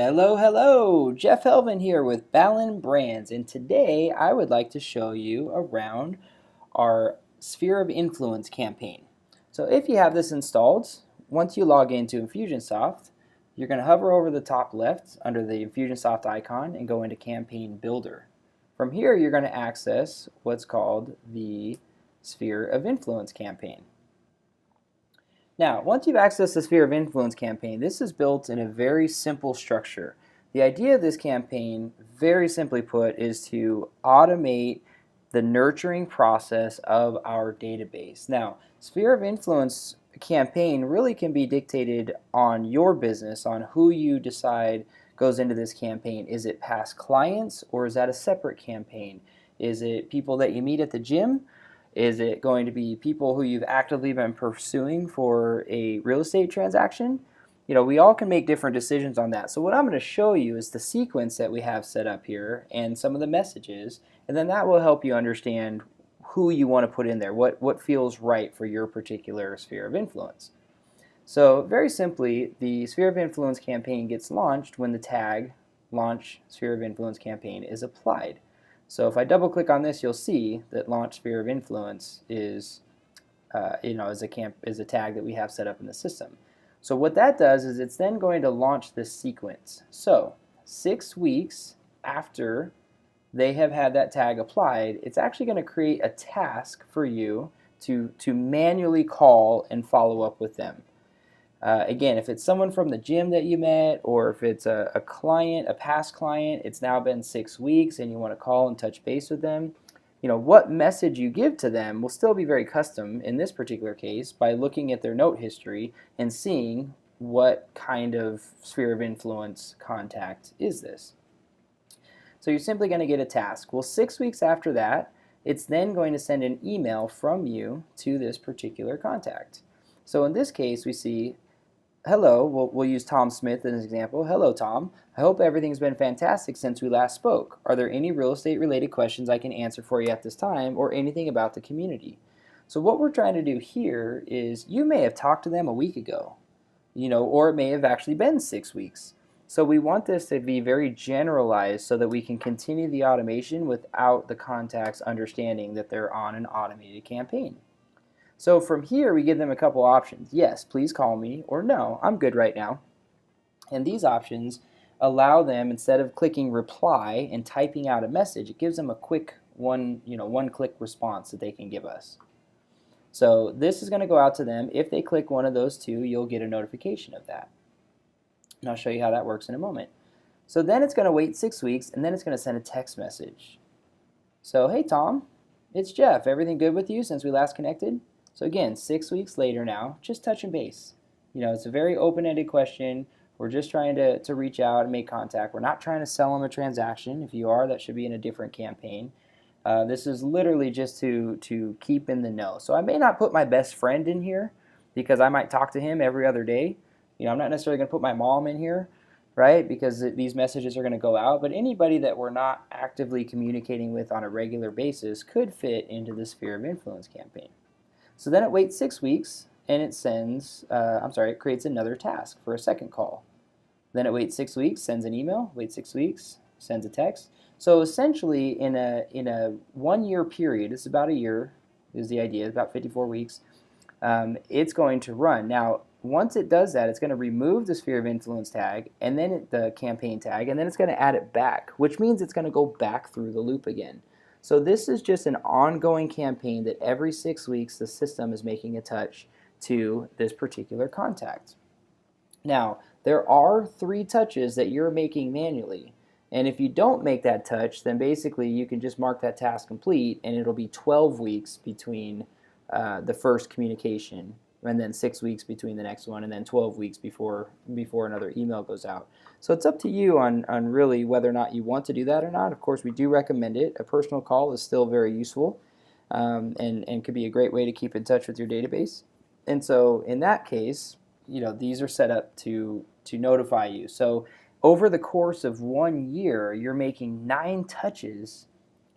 Hello, hello! Jeff Helvin here with Ballen Brands, and today I would like to show you around our Sphere of Influence campaign. So if you have this installed, once you log into Infusionsoft, you're going to hover over the top left under the Infusionsoft icon and go into Campaign Builder. From here you're going to access what's called the Sphere of Influence campaign. Now, once you've accessed the Sphere of Influence campaign, this is built in a very simple structure. The idea of this campaign, very simply put, is to automate the nurturing process of our database. Now, Sphere of Influence campaign really can be dictated on your business, on who you decide goes into this campaign. Is it past clients, or is that a separate campaign? Is it people that you meet at the gym? Is it going to be people who you've actively been pursuing for a real estate transaction? You know, we all can make different decisions on that. So what I'm going to show you is the sequence that we have set up here and some of the messages, and then that will help you understand who you want to put in there, what feels right for your particular sphere of influence. So very simply, the Sphere of Influence campaign gets launched when the tag Launch Sphere of Influence campaign is applied. So if I double click on this, you'll see that Launch Sphere of Influence is is a tag that we have set up in the system. So what that does is it's then going to launch this sequence. So 6 weeks after they have had that tag applied, it's actually going to create a task for you to manually call and follow up with them. Again, if it's someone from the gym that you met, or if it's a client, a past client, it's now been 6 weeks and you want to call and touch base with them, you know, what message you give to them will still be very custom in this particular case by looking at their note history and seeing what kind of sphere of influence contact is this. So you're simply going to get a task. Well, 6 weeks after that, it's then going to send an email from you to this particular contact. So in this case, we see, hello, we'll use Tom Smith as an example. Hello, Tom. I hope everything's been fantastic since we last spoke. Are there any real estate related questions I can answer for you at this time, or anything about the community? So what we're trying to do here is, you may have talked to them a week ago, you know, or it may have actually been 6 weeks. So we want this to be very generalized so that we can continue the automation without the contacts understanding that they're on an automated campaign. So from here, we give them a couple options. Yes, please call me, or no, I'm good right now. And these options allow them, instead of clicking reply and typing out a message, it gives them a quick one-click response that they can give us. So this is going to go out to them. If they click one of those two, you'll get a notification of that. And I'll show you how that works in a moment. So then it's going to wait 6 weeks, and then it's going to send a text message. So, hey Tom, it's Jeff. Everything good with you since we last connected? So again, 6 weeks later now, just touching base. You know, it's a very open-ended question. We're just trying to reach out and make contact. We're not trying to sell them a transaction. If you are, that should be in a different campaign. This is literally just to keep in the know. So I may not put my best friend in here because I might talk to him every other day. You know, I'm not necessarily going to put my mom in here, right? Because these messages are going to go out. But anybody that we're not actively communicating with on a regular basis could fit into the Sphere of Influence campaign. So then it waits 6 weeks and it sends, it creates another task for a second call. Then it waits 6 weeks, sends an email, waits 6 weeks, sends a text. So essentially in a 1 year period, it's about a year is the idea, about 54 weeks, it's going to run. Now, once it does that, it's going to remove the Sphere of Influence tag and then the campaign tag, and then it's going to add it back, which means it's going to go back through the loop again. So this is just an ongoing campaign that every 6 weeks the system is making a touch to this particular contact. Now, there are 3 touches that you're making manually. And if you don't make that touch, then basically you can just mark that task complete, and it'll be 12 weeks between the first communication, and then 6 weeks between the next one, and then 12 weeks before another email goes out. So it's up to you on really whether or not you want to do that or not. Of course, we do recommend it. A personal call is still very useful and could be a great way to keep in touch with your database. And so in that case, you know, these are set up to notify you. So over the course of 1 year, you're making 9 touches,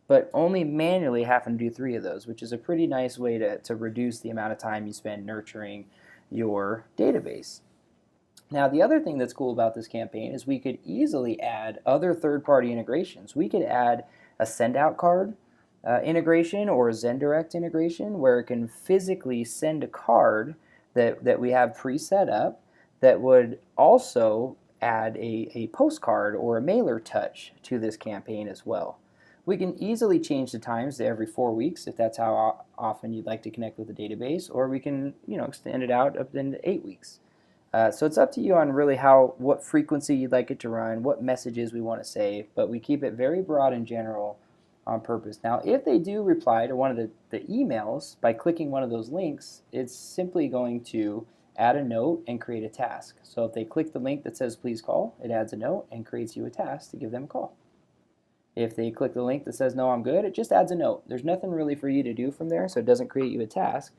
but only manually having to do 3 of those, which is a pretty nice way to reduce the amount of time you spend nurturing your database. Now, the other thing that's cool about this campaign is we could easily add other third-party integrations. We could add a send-out card integration or a ZenDirect integration where it can physically send a card that we have pre-set up that would also add a postcard or a mailer touch to this campaign as well. We can easily change the times to every 4 weeks if that's how often you'd like to connect with the database, or we can extend it out up into 8 weeks. So it's up to you on really what frequency you'd like it to run, what messages we want to save, but we keep it very broad and general on purpose. Now, if they do reply to one of the emails by clicking one of those links, it's simply going to add a note and create a task. So if they click the link that says please call, it adds a note and creates you a task to give them a call. If they click the link that says no, I'm good, it just adds a note. There's nothing really for you to do from there, so it doesn't create you a task.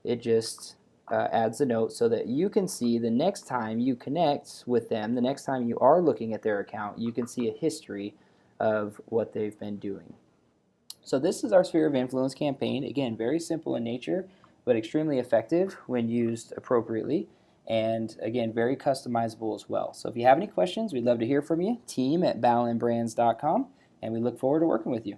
It just adds a note so that you can see the next time you connect with them, the next time you are looking at their account, you can see a history of what they've been doing. So this is our sphere of influence campaign. Again, very simple in nature, but extremely effective when used appropriately. And again, very customizable as well. So if you have any questions, we'd love to hear from you. Team@ballenbrands.com, and we look forward to working with you.